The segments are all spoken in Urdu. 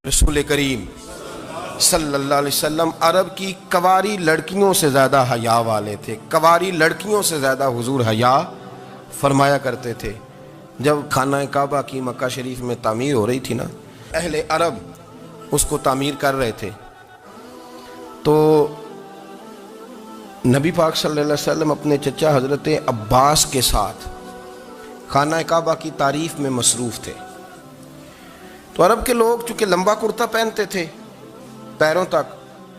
رسول کریم صلی اللہ علیہ وسلم عرب کی کواری لڑکیوں سے زیادہ حیا والے تھے. کواری لڑکیوں سے زیادہ حضور حیا فرمایا کرتے تھے. جب خانہ کعبہ کی مکہ شریف میں تعمیر ہو رہی تھی نا، اہل عرب اس کو تعمیر کر رہے تھے، تو نبی پاک صلی اللہ علیہ وسلم اپنے چچا حضرت عباس کے ساتھ خانہ کعبہ کی تعریف میں مصروف تھے. تو عرب کے لوگ چونکہ لمبا کرتا پہنتے تھے پیروں تک،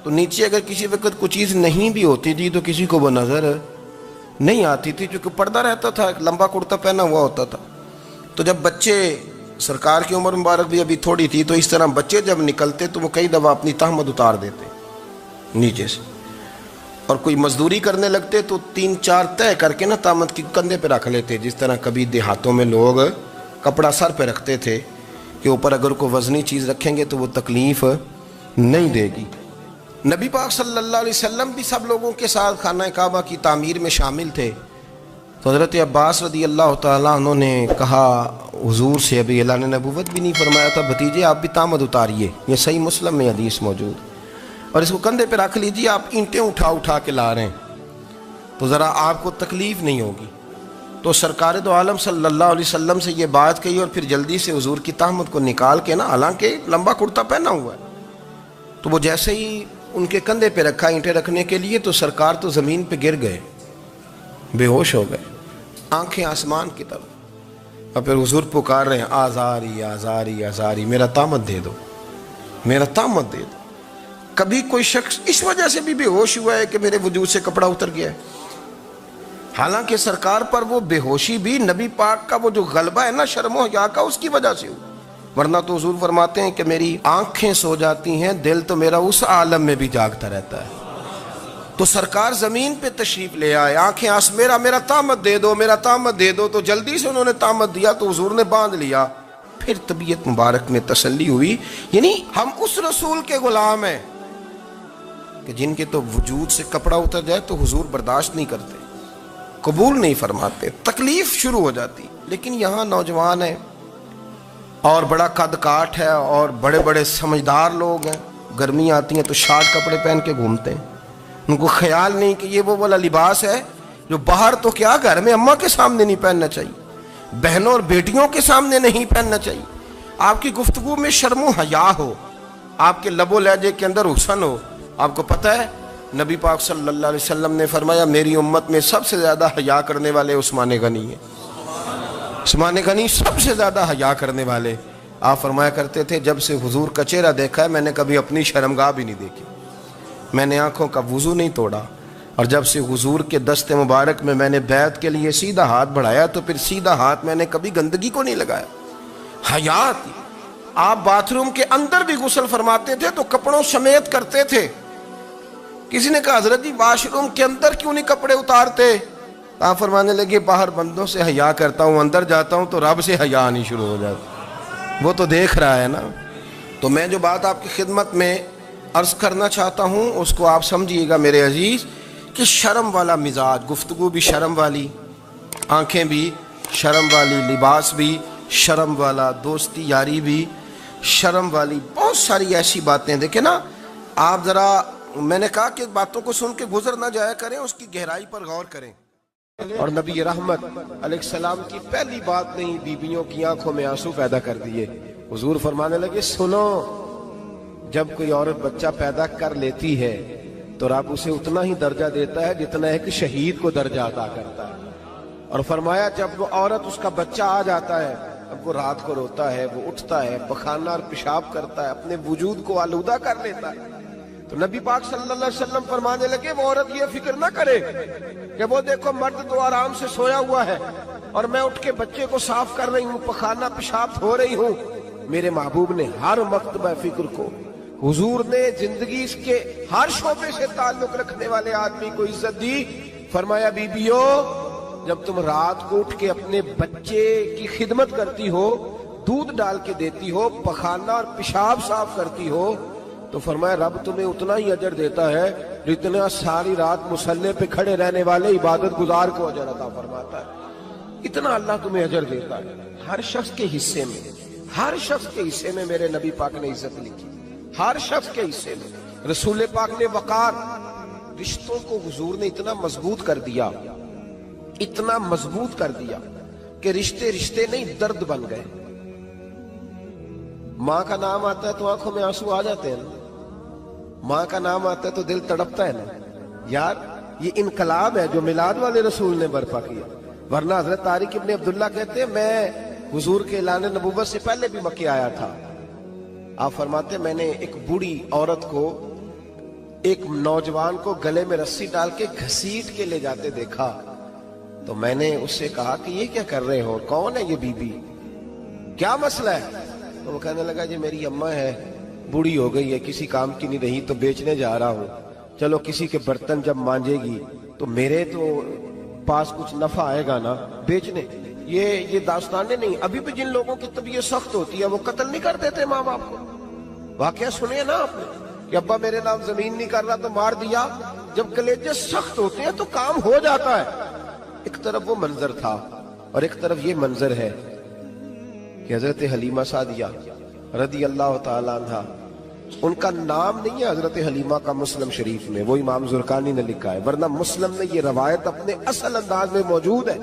تو نیچے اگر کسی وقت کوئی چیز نہیں بھی ہوتی تھی تو کسی کو وہ نظر نہیں آتی تھی، چونکہ پردہ رہتا تھا، لمبا کرتا پہنا ہوا ہوتا تھا. تو جب بچے، سرکار کی عمر مبارک بھی ابھی تھوڑی تھی، تو اس طرح بچے جب نکلتے تو وہ کئی دفعہ اپنی تہمت اتار دیتے نیچے سے، اور کوئی مزدوری کرنے لگتے تو 3-4 طے کر کے نا تہمت کی کندھے پہ رکھ لیتے. جس طرح کبھی دیہاتوں میں لوگ کپڑا سر پہ رکھتے تھے کہ اوپر اگر کوئی وزنی چیز رکھیں گے تو وہ تکلیف نہیں دے گی. نبی پاک صلی اللہ علیہ وسلم بھی سب لوگوں کے ساتھ خانہ کعبہ کی تعمیر میں شامل تھے. تو حضرت عباس رضی اللہ تعالیٰ عنہ نے کہا حضور سے، ابھی اعلان نبوت بھی نہیں فرمایا تھا، بھتیجے آپ بھی تہمت اتاریے، یہ صحیح مسلم میں حدیث موجود، اور اس کو کندھے پہ رکھ لیجیے، آپ اینٹیں اٹھا اٹھا کے لا رہے ہیں تو ذرا آپ کو تکلیف نہیں ہوگی. تو سرکار دو عالم صلی اللہ علیہ وسلم سے یہ بات کہی، اور پھر جلدی سے حضور کی تہمت کو نکال کے نا، حالانکہ لمبا کرتا پہنا ہوا ہے، تو وہ جیسے ہی ان کے کندھے پہ رکھا اینٹیں رکھنے کے لیے، تو سرکار تو زمین پہ گر گئے، بے ہوش ہو گئے، آنکھیں آسمان کی طرف، اور پھر حضور پکار رہے ہیں آزاری آزاری آزاری، میرا تہمت دے دو، میرا تہمت دے دو. کبھی کوئی شخص اس وجہ سے بھی بے ہوش ہوا ہے کہ میرے وجود سے کپڑا اتر گیا ہے؟ حالانکہ سرکار پر وہ بے ہوشی بھی نبی پاک کا وہ جو غلبہ ہے نا شرم و حیا کا، اس کی وجہ سے ہو، ورنہ تو حضور فرماتے ہیں کہ میری آنکھیں سو جاتی ہیں، دل تو میرا اس عالم میں بھی جاگتا رہتا ہے. تو سرکار زمین پہ تشریف لے آئے، آنکھیں میرا تہمت دے دو، میرا تہمت دے دو. تو جلدی سے انہوں نے تہمت دیا تو حضور نے باندھ لیا. پھر طبیعت مبارک میں تسلی ہوئی، یعنی ہم اس رسول کے غلام ہیں کہ جن کے تو وجود سے کپڑا اتر جائے تو حضور برداشت نہیں کرتے، قبول نہیں فرماتے، تکلیف شروع ہو جاتی. لیکن یہاں نوجوان ہیں اور بڑا قد کاٹ ہے اور بڑے بڑے سمجھدار لوگ ہیں، گرمی آتی ہیں تو شارٹ کپڑے پہن کے گھومتے ہیں. ان کو خیال نہیں کہ یہ وہ والا لباس ہے جو باہر تو کیا گھر میں اماں کے سامنے نہیں پہننا چاہیے، بہنوں اور بیٹیوں کے سامنے نہیں پہننا چاہیے. آپ کی گفتگو میں شرم و حیا ہو، آپ کے لب و لہجے کے اندر حسن ہو. آپ کو پتہ ہے نبی پاک صلی اللہ علیہ وسلم نے فرمایا میری امت میں سب سے زیادہ حیا کرنے والے عثمان غنی ہیں. عثمان غنی سب سے زیادہ حیا کرنے والے. آپ فرمایا کرتے تھے جب سے حضور کا چہرہ دیکھا ہے میں نے کبھی اپنی شرمگاہ بھی نہیں دیکھی، میں نے آنکھوں کا وضو نہیں توڑا، اور جب سے حضور کے دست مبارک میں نے بیعت کے لیے سیدھا ہاتھ بڑھایا تو پھر سیدھا ہاتھ میں نے کبھی گندگی کو نہیں لگایا. حیات. آپ باتھ روم کے اندر بھی غسل فرماتے تھے تو کپڑوں سمیت کرتے تھے. کسی نے کہا حضرت جی واش روم کے اندر کیوں نہیں کپڑے اتارتے؟ آپ فرمانے لگے باہر بندوں سے حیا کرتا ہوں، اندر جاتا ہوں تو رب سے حیا آنی شروع ہو جاتی، وہ تو دیکھ رہا ہے نا. تو میں جو بات آپ کی خدمت میں عرض کرنا چاہتا ہوں اس کو آپ سمجھیے گا میرے عزیز، کہ شرم والا مزاج، گفتگو بھی شرم والی، آنکھیں بھی شرم والی، لباس بھی شرم والا، دوستی یاری بھی شرم والی، بہت ساری ایسی باتیں. دیکھیں نا آپ ذرا، میں نے کہا کہ باتوں کو سن کے گزر نہ جایا کریں، اس کی گہرائی پر غور کریں. اور نبی رحمت علیہ السلام کی پہلی بات نہیں بیویوں کی آنکھوں میں آنسو پیدا کر دیے. حضور فرمانے لگے سنو، جب کوئی عورت بچہ پیدا کر لیتی ہے تو رب اسے اتنا ہی درجہ دیتا ہے جتنا ایک شہید کو درجہ عطا کرتا ہے. اور فرمایا جب وہ عورت اس کا بچہ آ جاتا ہے، اب وہ رات کو روتا ہے، وہ اٹھتا ہے، پخانہ اور پیشاب کرتا ہے، اپنے وجود کو آلودہ کر لیتا ہے، تو نبی پاک صلی اللہ علیہ وسلم فرمانے لگے وہ عورت یہ فکر نہ کرے کہ وہ دیکھو مرد تو آرام سے سویا ہوا ہے اور میں اٹھ کے بچے کو صاف کر رہی ہوں، پخانہ پیشاب دھو رہی ہوں. میرے محبوب نے ہر مرتبہ فکر کو، حضور نے زندگی اس کے ہر شعبے سے تعلق رکھنے والے آدمی کو عزت دی. فرمایا بیبیو جب تم رات کو اٹھ کے اپنے بچے کی خدمت کرتی ہو، دودھ ڈال کے دیتی ہو، پخانہ اور پیشاب صاف کرتی ہو، تو فرمایا رب تمہیں اتنا ہی اجر دیتا ہے جتنا ساری رات مصلی پہ کھڑے رہنے والے عبادت گزار کو اجر عطا فرماتا ہے. اتنا اللہ تمہیں اجر دیتا ہے. ہر شخص کے حصے میں، ہر شخص کے حصے میں میرے نبی پاک نے عزت لکھی، ہر شخص کے حصے میں۔ رسول پاک نے وقار، رشتوں کو حضور نے اتنا مضبوط کر دیا، اتنا مضبوط کر دیا کہ رشتے رشتے نہیں درد بن گئے۔ ماں کا نام آتا ہے تو آنکھوں میں آنسو آ جاتے ہیں نا، ماں کا نام آتا ہے تو دل تڑپتا ہے نا۔ یار یہ انقلاب ہے جو میلاد والے رسول نے برپا کیا، ورنہ حضرت طارق ابن عبداللہ کہتے ہیں میں حضور کے اعلان نبوت سے پہلے بھی مکے آیا تھا۔ آپ فرماتے ہیں میں نے ایک بوڑھی عورت کو، ایک نوجوان کو گلے میں رسی ڈال کے گھسیٹ کے لے جاتے دیکھا، تو میں نے اس سے کہا کہ یہ کیا کر رہے ہو، کون ہے یہ بی بی، کیا مسئلہ ہے؟ تو وہ کہنے لگا جی میری اماں ہے، بوڑھی ہو گئی ہے، کسی کام کی نہیں رہی تو بیچنے جا رہا ہوں، چلو کسی کے برتن جب مانجے گی تو میرے تو پاس کچھ نفع آئے گا نا بیچنے۔ یہ داستانیں نہیں، ابھی بھی جن لوگوں کی طبیعت سخت ہوتی ہے وہ قتل نہیں کر دیتے ماں باپ کو۔ واقعہ سنے نا آپ نے کہ ابا میرے نام زمین نہیں کر رہا تو مار دیا۔ جب کلیجے سخت ہوتے ہیں تو کام ہو جاتا ہے۔ ایک طرف وہ منظر تھا اور ایک طرف یہ منظر ہے کہ حضرت حلیمہ سعدیہ رضی اللہ تعالیٰ عنہ، ان کا نام نہیں ہے حضرت حلیمہ کا مسلم شریف میں، وہ امام زرقانی نے لکھا ہے، ورنہ مسلم میں یہ روایت اپنے اصل انداز میں موجود ہے۔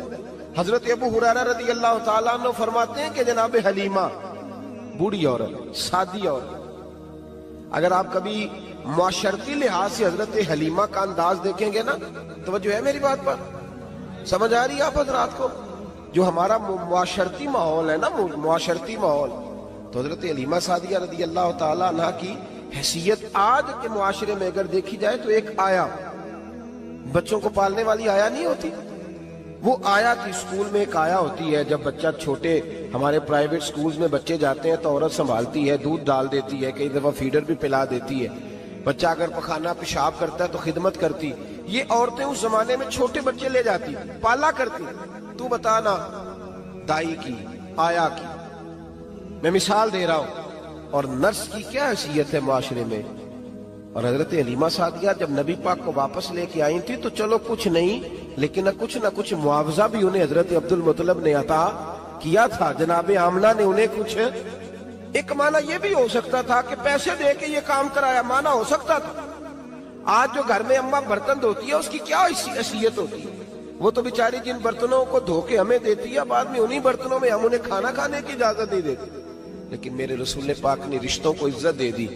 حضرت ابو ہریرہ رضی اللہ تعالیٰ عنہ فرماتے ہیں کہ جناب حلیمہ بوڑھی عورت، سادی عورت، اگر آپ کبھی معاشرتی لحاظ سے حضرت حلیمہ کا انداز دیکھیں گے نا، توجہ ہے میری بات پر، سمجھ آ رہی ہے آپ حضرات کو؟ جو ہمارا معاشرتی ماحول ہے نا، معاشرتی ماحول، تو حضرت حلیمہ سعدیہ رضی اللہ تعالیٰ عنہ کی حیثیت آج کے معاشرے میں اگر دیکھی جائے تو ایک آیا، بچوں کو پالنے والی آیا نہیں ہوتی، وہ آیا تھی۔ اسکول میں ایک آیا ہوتی ہے، جب بچہ چھوٹے ہمارے پرائیویٹ سکولز میں بچے جاتے ہیں تو عورت سنبھالتی ہے، دودھ ڈال دیتی ہے، کئی دفعہ فیڈر بھی پلا دیتی ہے، بچہ اگر پخانہ پیشاب کرتا ہے تو خدمت کرتی۔ یہ عورتیں اس زمانے میں چھوٹے بچے لے جاتی، پالا کرتی۔ تو بتانا دائی کی، آیا کی، میں مثال دے رہا ہوں، اور نرس کی کیا حیثیت ہے معاشرے میں۔ اور حضرت حلیمہ سعدیہ جب نبی پاک کو واپس لے کے آئی تھی تو چلو کچھ نہیں، لیکن نہ کچھ معاوضہ بھی انہیں حضرت عبد المطلب نے عطا کیا تھا۔ جناب آمنہ نے انہیں کچھ، ایک معنی یہ بھی ہو سکتا تھا کہ پیسے دے کے یہ کام کرایا، معنی ہو سکتا تھا۔ آج جو گھر میں اماں برتن دھوتی ہے اس کی کیا حیثیت ہوتی ہے؟ وہ تو بیچاری جن برتنوں کو دھو کے ہمیں دیتی ہے، بعد میں انہی برتنوں میں ہم انہیں کھانا کھانے کی اجازت نہیں دیتے۔ لیکن میرے رسول پاک نے رشتوں کو عزت دے دی،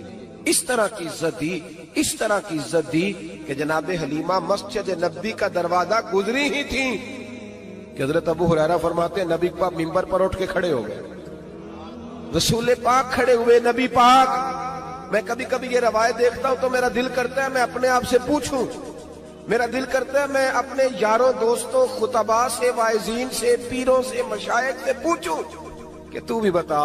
اس طرح کی عزت دی، اس طرح کی عزت دی کہ جناب حلیمہ مسجد نبی کا دروازہ گزری ہی تھی کہ حضرت ابو ہریرہ فرماتے ہیں نبی پاک منبر پر اٹھ کے کھڑے ہو گئے، رسول پاک کھڑے ہوئے، نبی پاک۔ میں کبھی کبھی یہ روایت دیکھتا ہوں تو میرا دل کرتا ہے میں اپنے آپ سے پوچھوں، میرا دل کرتا ہے میں اپنے یاروں دوستوں خطباء سے، واعظین سے، پیروں سے، مشائخ سے پوچھوں کہ تو بھی بتا،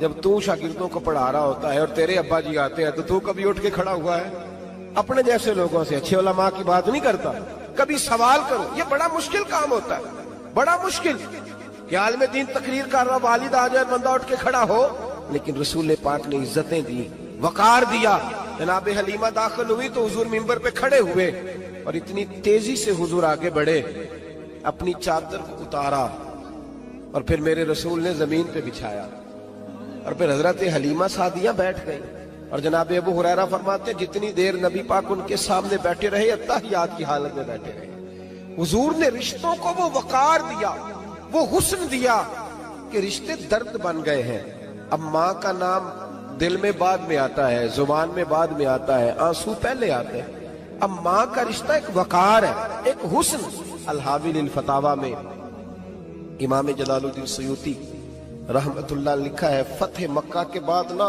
جب تو شاگردوں کو پڑھا رہا ہوتا ہے اور تیرے ابا جی آتے ہیں تو کبھی اٹھ کے کھڑا ہوا ہے؟ اپنے جیسے لوگوں سے، اچھے علماء کی بات نہیں کرتا، کبھی سوال کرو۔ یہ بڑا مشکل کام ہوتا ہے، بڑا مشکل کہ عالم دین تقریر کر رہا، والد آ جائے، بندہ اٹھ کے کھڑا ہو۔ لیکن رسول پاک نے عزتیں دی، وقار دیا۔ جناب حلیمہ داخل ہوئی تو حضور منبر پہ کھڑے ہوئے اور اتنی تیزی سے حضور آگے بڑھے، اپنی چادر کو اتارا اور پھر میرے رسول نے زمین پہ بچھایا اور پھر حضرت حلیمہ سعدیہ بیٹھ گئی۔ اور جناب ابو ہریرہ فرماتے جتنی دیر نبی پاک ان کے سامنے بیٹھے رہے، اتحیات کی حالت میں بیٹھے رہے۔ حضور نے رشتوں کو وہ وقار دیا، وہ حسن دیا کہ رشتے درد بن گئے ہیں۔ اب ماں کا نام دل میں بعد میں آتا ہے، زبان میں بعد میں آتا ہے، آنسو پہلے آتے ہیں۔ اب ماں کا رشتہ ایک وقار ہے، ایک حسن۔ الحاوی للفتاوی میں امام جلال الدین سیوطی رحمت اللہ لکھا ہے، فتح مکہ کے بعد نا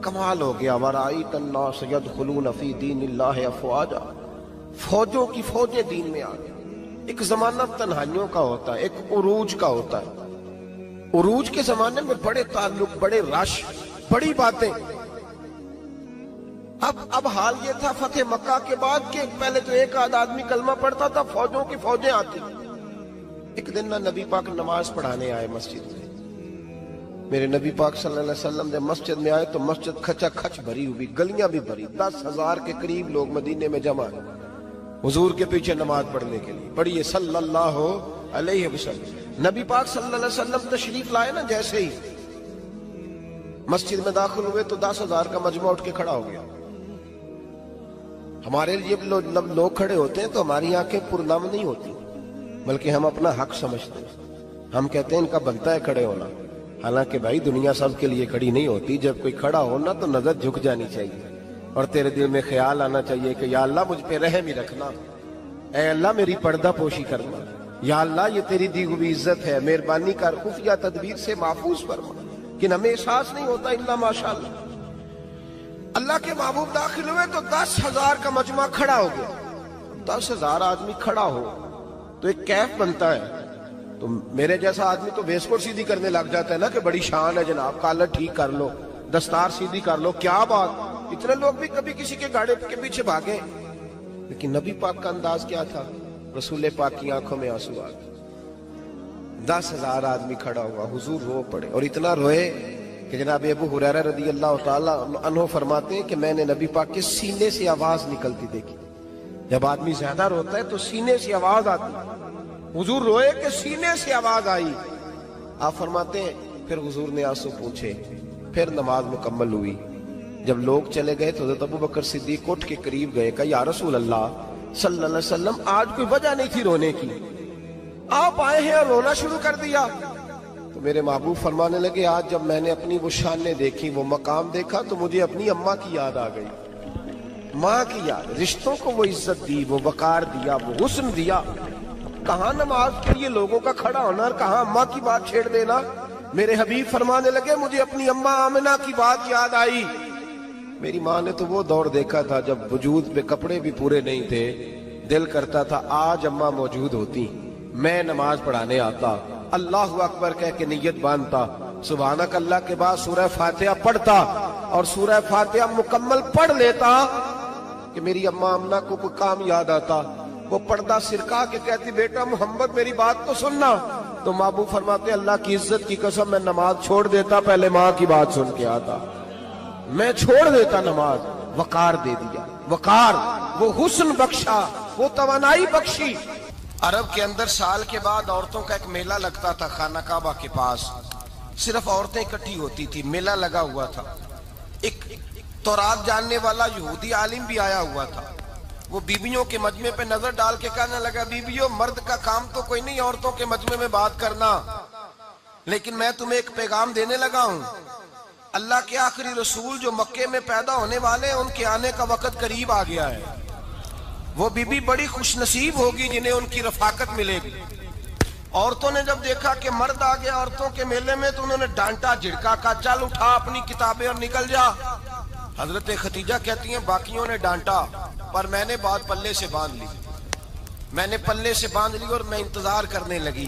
کمال ہو گیا، وَرَأَيْتَ النَّاسَ يَدْخُلُونَ فِي دِينِ اللَّهِ أَفْوَاجًا، فوجوں کی فوجیں دین میں آ گئی۔ ایک زمانہ تنہائیوں کا ہوتا ہے، ایک عروج کا ہوتا ہے۔ عروج کے زمانے میں بڑے تعلق، بڑے رش، بڑی باتیں۔ اب حال یہ تھا فتح مکہ کے بعد کہ پہلے تو ایک آدھ آدمی کلمہ پڑھتا تھا، فوجوں کی فوجیں آتی۔ ایک دن نہ نبی پاک نماز پڑھانے آئے مسجد میں، میرے نبی پاک صلی اللہ علیہ وسلم نے مسجد میں آئے تو مسجد کھچا کھچ بھری ہوئی، گلیاں بھی بھری، 10,000 کے قریب لوگ مدینے میں جمع ہیں حضور کے پیچھے نماز پڑھنے کے لیے۔ پڑھیے صلی اللہ علیہ وسلم۔ نبی پاک صلی اللہ علیہ وسلم تشریف لائے نا، جیسے ہی مسجد میں داخل ہوئے تو 10,000 کا مجمع اٹھ کے کھڑا ہو گیا. ہمارے لیے لوگ کھڑے ہوتے ہیں تو ہماری آنکھیں پرنم نہیں ہوتی، بلکہ ہم اپنا حق سمجھتے ہیں. ہم کہتے ہیں ان کا بنتا ہے کھڑے ہونا. حالانکہ بھائی دنیا سب کے لیے کھڑی نہیں ہوتی. جب کوئی کھڑا ہونا تو نظر جھک جانی چاہیے اور تیرے دل میں خیال آنا چاہیے کہ یا اللہ مجھ پہ رحم ہی رکھنا، اے اللہ میری پردہ پوشی کرنا، یا اللہ یہ تیری دی ہوئی عزت ہے، مہربانی کر خفیہ تدبیر سے محفوظ فرما. کہ ہمیں احساس نہیں ہوتا الا ماشاءاللہ. اللہ کے محبوب داخل ہوئے تو 10,000 کا مجمع کھڑا ہو گیا. 10,000 آدمی کھڑا ہو تو ایک کیف بنتا ہے. تو میرے جیسا آدمی تو ویس کوٹ سیدھی کرنے لگ جاتا ہے نا کہ بڑی شان ہے جناب، کالر ٹھیک کر لو، دستار سیدھی کر لو، کیا بات. اتنے لوگ بھی کبھی کسی کے گاڑے کے پیچھے بھاگے. لیکن نبی پاک کا انداز کیا تھا؟ رسول پاک کی آنکھوں میں آنسو آ گئے. 10,000 آدمی کھڑا ہوا، حضور رو پڑے اور اتنا روئے کہ جناب ابو ہریرہ رضی اللہ تعالی عنہ فرماتے ہیں کہ میں نے نبی پاک کے سینے سے آواز نکلتی دیکھی. جب آدمی زیادہ روتا ہے تو سینے سے آواز آتی. حضور روئے کہ سینے سے آواز آئی. آپ فرماتے ہیں پھر حضور نے آنسو پوچھے، پھر نماز مکمل ہوئی. جب لوگ چلے گئے تو حضرت ابو بکر صدیق اٹھ کے قریب گئے، کہا یا رسول اللہ صلی اللہ علیہ وسلم آج کوئی وجہ نہیں تھی رونے کی، آپ آئے ہیں اور رونا شروع کر دیا. تو میرے محبوب فرمانے لگے آج جب میں نے اپنی وہ شانیں دیکھی، وہ مقام دیکھا تو مجھے اپنی اماں کی یاد آ گئی. ماں کی یاد، رشتوں کو وہ عزت دی، وہ وقار دیا، وہ حسن دیا. کہاں نماز کے لیے لوگوں کا کھڑا ہونا اور کہاں اماں کی بات چھیڑ دینا. میرے حبیب فرمانے لگے مجھے اپنی اماں آمنہ کی بات یاد آئی. میری ماں نے تو وہ دور دیکھا تھا جب وجود پہ کپڑے بھی پورے نہیں تھے. دل کرتا تھا آج اماں موجود ہوتی، میں نماز پڑھانے آتا، اللہ اکبر کہہ کے نیت باندھتا، سبحانک اللہ کے بعد سورہ فاتحہ پڑھتا اور سورہ فاتحہ مکمل پڑھ لیتا کہ میری اماں آمنہ کو کوئی کام یاد آتا. وہ پردہ سرکا کے کہتی بیٹا محمد میری بات تو سننا. تو محبوب فرماتے اللہ کی عزت کی قسم میں نماز چھوڑ دیتا، پہلے ماں کی بات سن کے آتا. میں چھوڑ دیتا نماز. وقار دے دیا، وقار، وہ حسن بخشا، وہ توانائی بخشی. عرب کے اندر سال کے بعد عورتوں کا ایک میلہ لگتا تھا خانہ کعبہ کے پاس. صرف عورتیں اکٹھی ہوتی تھی، میلہ لگا ہوا تھا. ایک تورات جاننے والا یہودی عالم بھی آیا ہوا تھا. وہ بیویوں کے مجمع پہ نظر ڈال کے کہنے لگا بیویوں مرد کا کام تو کوئی نہیں عورتوں کے مجمع میں بات کرنا، لیکن میں تمہیں ایک پیغام دینے لگا ہوں. اللہ کے آخری رسول جو مکے میں پیدا ہونے والے ہیں ان کے آنے کا وقت قریب آ گیا ہے. وہ بیوی بڑی خوش نصیب ہوگی جنہیں ان کی رفاقت ملے گی. عورتوں نے جب دیکھا کہ مرد آ گیا عورتوں کے میلے میں تو انہوں نے ڈانٹا جھڑکا، کہا چل اٹھا اپنی کتابیں اور نکل جا. حضرت خدیجہ کہتی ہیں باقیوں نے ڈانٹا پر میں نے بات پلے سے باندھ لی. میں نے پلے سے باندھ لی اور میں انتظار کرنے لگی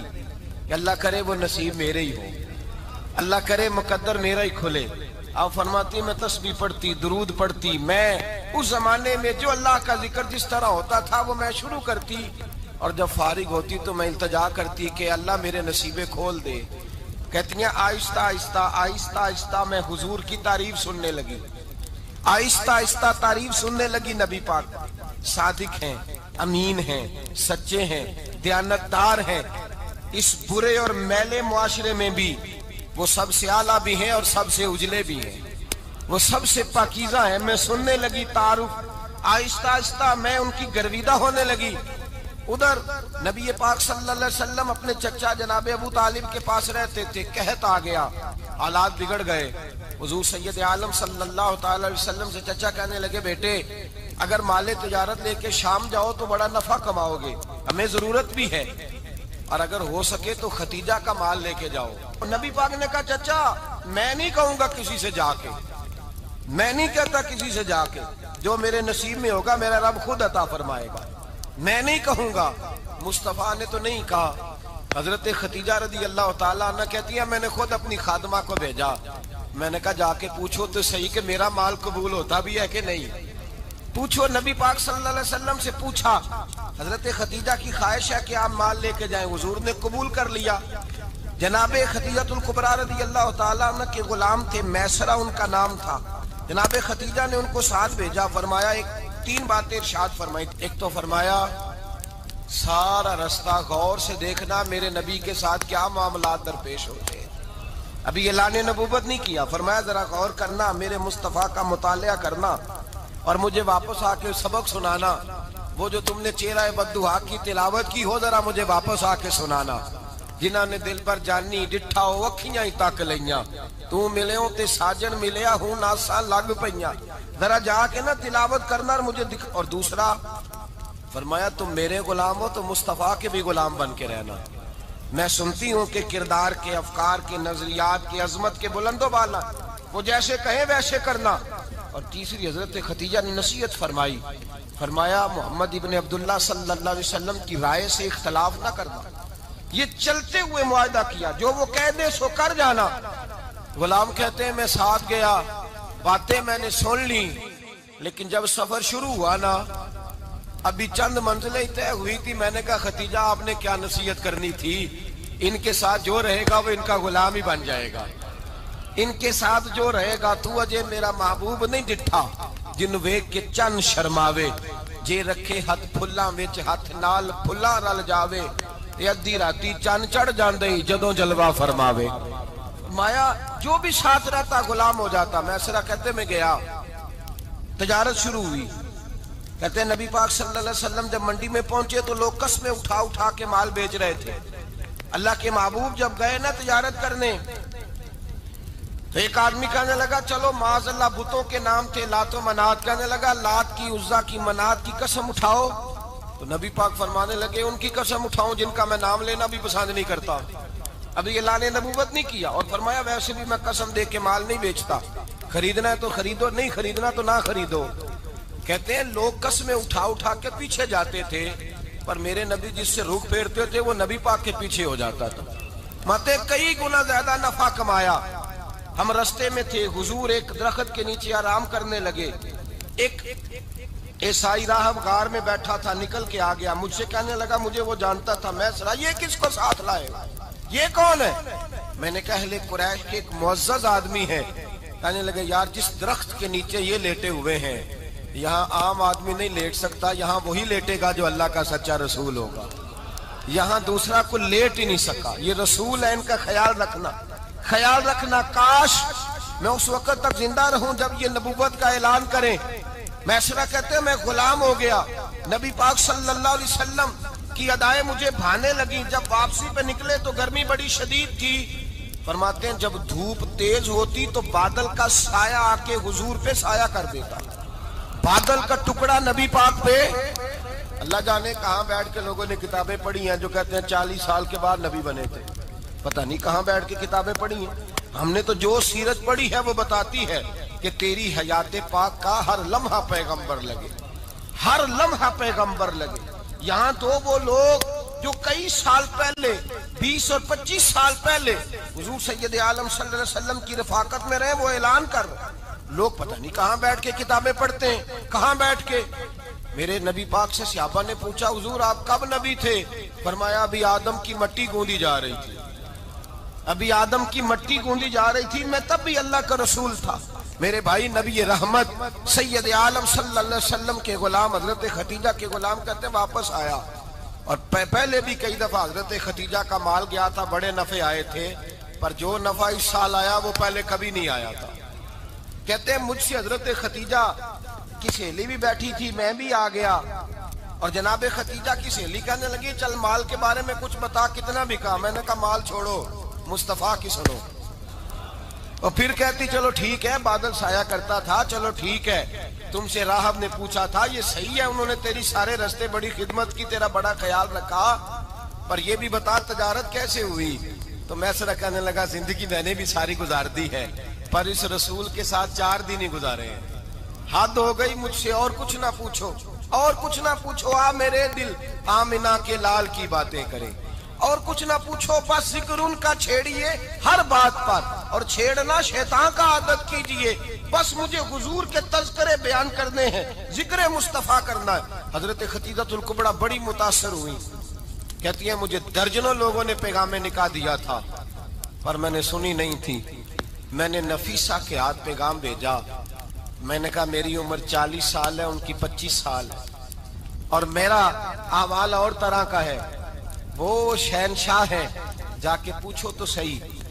کہ اللہ کرے وہ نصیب میرے ہی ہو، اللہ کرے مقدر میرا ہی کھلے. آپ فرماتی میں تسبیح پڑھتی، درود پڑھتی. میں اس زمانے میں جو اللہ کا ذکر جس طرح ہوتا تھا وہ میں شروع کرتی اور جب فارغ ہوتی تو میں التجا کرتی کہ اللہ میرے نصیبے کھول دے. کہتی ہیں آہستہ آہستہ آہستہ آہستہ میں حضور کی تعریف سننے لگی. آہستہ آہستہ تعریف سننے لگی. نبی پاک صادق ہیں، امین ہیں، سچے ہیں، دیانتدار ہیں. اس برے اور میلے معاشرے میں بھی وہ سب سے اعلیٰ بھی ہیں اور سب سے اجلے بھی ہیں، وہ سب سے پاکیزہ ہیں. میں سننے لگی تعارف. آہستہ آہستہ میں ان کی گرویدہ ہونے لگی. ادھر نبی پاک صلی اللہ علیہ وسلم اپنے چچا جناب ابو طالب کے پاس رہتے تھے. قحط آ گیا، حالات بگڑ گئے. حضور سید عالم صلی اللہ تعالی علیہ وسلم سے چچا کہنے لگے بیٹے اگر مال تجارت لے کے شام جاؤ تو بڑا نفع کماؤ گے، ہمیں ضرورت بھی ہے، اور اگر ہو سکے تو ختیجہ کا مال لے کے جاؤ. نبی پاک نے کہا چچا میں نہیں کہوں گا کسی سے جا کے، میں نہیں کہتا کسی سے جا کے، جو میرے نصیب میں ہوگا میرا رب خود عطا فرمائے گا، میں نہیں کہوں گا. مصطفیٰ نے تو نہیں کہا. حضرت خدیجہ رضی اللہ تعالیٰ عنہ کہتی ہے میں نے خود اپنی خادمہ کو بھیجا. میں نے کہا جا کے پوچھو تو صحیح کہ میرا مال قبول ہوتا بھی ہے کہ نہیں. پوچھو. نبی پاک صلی اللہ علیہ وسلم سے پوچھا. حضرت خدیجہ کی خواہش ہے کہ آپ مال لے کے جائیں. حضور نے قبول کر لیا. جناب خدیجہ الکبریٰ رضی اللہ تعالیٰ عنہ کے غلام تھے، میسرہ ان کا نام تھا. جناب خدیجہ نے ان کو ساتھ بھیجا. فرمایا ایک 3 باتیں ارشاد فرمائی. ایک تو فرمایا سارا رستہ غور سے دیکھنا میرے نبی کے ساتھ کیا معاملات درپیش ہوتے ہیں. ابھی اعلان نبوت نہیں کیا، فرمایا ذرا غور کرنا، میرے مصطفیٰ کا مطالعہ کرنا اور مجھے واپس آ کے سبق سنانا، وہ جو تم نے چہرہ بددعا کی تلاوت کی ہو ذرا مجھے واپس آ کے سنانا، جنہاں نے دل پر جانی ڈٹھا ہو اکھیاں ہی تک لیاں، تو ملے ہوں تے ساجن ملیا ہوں ناساں لگ پئیاں، ذرا جا کے نا تلاوت کرنا اور مجھے اور دوسرا فرمایا تم میرے غلام ہو تو مصطفیٰ کے بھی غلام بن کے رہنا، میں سنتی ہوں کہ کردار کے، افکار کے، نظریات کے، عظمت کے بلند و بالا، وہ جیسے کہیں ویسے کرنا۔ اور تیسری حضرت خدیجہ نے نصیحت فرمائی، فرمایا محمد ابن عبداللہ صلی اللہ علیہ وسلم کی رائے سے اختلاف نہ کرنا، یہ چلتے ہوئے معاہدہ کیا، جو وہ کہہ دے سو کر جانا۔ غلام کہتے ہیں میں ساتھ گیا، باتیں میں نے سن لی، لیکن جب سفر شروع ہوا نا ابھی چند منزلیں طے ہوئی تھی، میں نے کہا ختیجہ آپ نے کیا نصیحت کرنی تھی، ان کے ساتھ جو رہے گا وہ ان کا غلام ہی بن جائے گا، ان کے ساتھ جو رہے گا تو اجے میرا محبوب نہیں ڈٹھا جن ویکھ کے چن شرماوے، جے رکھے ہاتھ پھلاں وچ ہاتھ نال پھلاں رل جاوے، تے ادھی راتی چن چڑھ جاندے جدوں جلوہ فرماوے۔ مایا جو بھی ساتھ رہتا غلام ہو جاتا۔ میں سرا کہتے میں گیا، تجارت شروع ہوئی، کہتے ہیں نبی پاک صلی اللہ علیہ وسلم جب منڈی میں پہنچے تو لوگ قسمیں اٹھا اٹھا کے مال بیچ رہے تھے۔ اللہ کے محبوب جب گئے نا تجارت کرنے تو ایک آدمی کہنے لگا چلو معاذ اللہ بتوں کے نام تھے لات و منات، کہنے لگا لات کی، عزا کی، منات کی قسم اٹھاؤ، تو نبی پاک فرمانے لگے ان کی قسم اٹھاؤں جن کا میں نام لینا بھی پسند نہیں کرتا۔ ابھی اعلان نبوت نہیں کیا، اور فرمایا ویسے بھی میں قسم دے کے مال نہیں بیچتا، خریدنا ہے تو خریدو، نہیں خریدنا تو نہ خریدو۔ کہتے ہیں لوگ قسمیں اٹھا اٹھا کے پیچھے جاتے تھے، پر میرے نبی جس سے رخ پھیرتے تھے وہ نبی پاک کے پیچھے ہو جاتا تھا۔ ماتے کئی گنا زیادہ نفع کمایا۔ ہم رستے میں تھے، حضور ایک درخت کے نیچے آرام کرنے لگے، ایک عیسائی راہب غار میں بیٹھا تھا، نکل کے آ گیا، مجھ سے کہنے لگا مجھے وہ جانتا تھا، میں سرا یہ کس کو ساتھ لائے، یہ کون ہے؟ میں نے کہا اہل قریش کے ایک معزز آدمی ہے۔ کہنے لگے یار جس درخت کے نیچے یہ لیٹے ہوئے ہیں یہاں عام آدمی نہیں لیٹ سکتا، یہاں وہی لیٹے گا جو اللہ کا سچا رسول ہوگا، یہاں دوسرا کو لیٹ ہی نہیں سکا، یہ رسول ہے، ان کا خیال رکھنا، خیال رکھنا۔ کاش میں اس وقت تک زندہ رہوں جب یہ نبوت کا اعلان کریں۔ میسرہ کہتے ہیں میں غلام ہو گیا، نبی پاک صلی اللہ علیہ وسلم کی ادائیں مجھے بھانے لگیں۔ جب واپسی پہ نکلے تو گرمی بڑی شدید تھی، فرماتے ہیں جب دھوپ تیز ہوتی تو بادل کا سایہ آ کے حضور پہ سایہ کر دیتا، بادل کا ٹکڑا نبی پاک پہ۔ اللہ جانے کہاں بیٹھ کے لوگوں نے کتابیں پڑھی ہیں جو کہتے ہیں 40 سال کے بعد نبی بنے تھے، پتہ نہیں کہاں بیٹھ کے کتابیں پڑھی ہیں۔ ہم نے تو جو سیرت پڑھی ہے وہ بتاتی ہے کہ تیری حیات پاک کا ہر لمحہ پیغمبر لگے، ہر لمحہ پیغمبر لگے۔ یہاں تو وہ لوگ جو کئی سال پہلے 20 اور 25 سال پہلے حضور سید عالم صلی اللہ علیہ وسلم کی رفاقت میں رہے، وہ اعلان کر رہے، لوگ پتہ نہیں کہاں بیٹھ کے کتابیں پڑھتے ہیں، کہاں بیٹھ کے۔ میرے نبی پاک سے صحابہ نے پوچھا حضور آپ کب نبی تھے؟ فرمایا ابھی آدم کی مٹی گوندی جا رہی تھی، ابھی آدم کی مٹی گوندی جا رہی تھی، میں تب بھی اللہ کا رسول تھا۔ میرے بھائی نبی رحمت سید عالم صلی اللہ علیہ وسلم کے غلام حضرت خدیجہ کے غلام کہتے ہیں واپس آیا، اور پہلے بھی کئی دفعہ حضرت خدیجہ کا مال گیا تھا، بڑے نفع آئے تھے، پر جو نفع اس سال آیا وہ پہلے کبھی نہیں آیا تھا۔ کہتے ہیں مجھ سے حضرت خدیجہ کی سہیلی بھی بیٹھی تھی، میں بھی آ گیا، اور جناب خدیجہ کی سہیلی کہنے لگی چل مال کے بارے میں کچھ بتا، کتنا بکا؟ میں نے کہا مال چھوڑو، مصطفیٰ کی سنو۔ اور پھر کہتی چلو ٹھیک ہے، بادل سایہ کرتا تھا، چلو ٹھیک ہے، تم سے راہب نے پوچھا تھا یہ صحیح ہے، انہوں نے تیری سارے رستے بڑی خدمت کی، تیرا بڑا خیال رکھا، پر یہ بھی بتا تجارت کیسے ہوئی؟ تو میں سرا کہنے لگا زندگی میں نے بھی ساری گزار دی ہے، پر اس رسول کے ساتھ 4 دن ہی گزارے ہیں، حد ہو گئی مجھ سے، اور کچھ نہ پوچھو، اور کچھ نہ پوچھو، آ میرے دل آمنہ کے لال کی باتیں کریں، اور کچھ نہ پوچھو، بس ذکر ان کا چھیڑیے ہر بات پر، اور چھیڑنا شیطان کا عادت کیجئے، بس مجھے حضور کے تذکرے بیان کرنے ہیں، ذکر مصطفیٰ کرنا ہے۔ حضرت خدیجہ الکبریٰ بڑی متاثر ہوئی، کہتی ہیں مجھے درجنوں لوگوں نے پیغام نکاح دیا تھا پر میں نے سنی نہیں تھی، میں نے نفیسہ کے ہاتھ پیغام بھیجا، میں نے کہا میری عمر 40 سال ہے، ان کی 25 سال ہے، اور میرا احوال اور طرح کا ہے، وہ شہنشاہ ہیں، جا کے پوچھو تو صحیح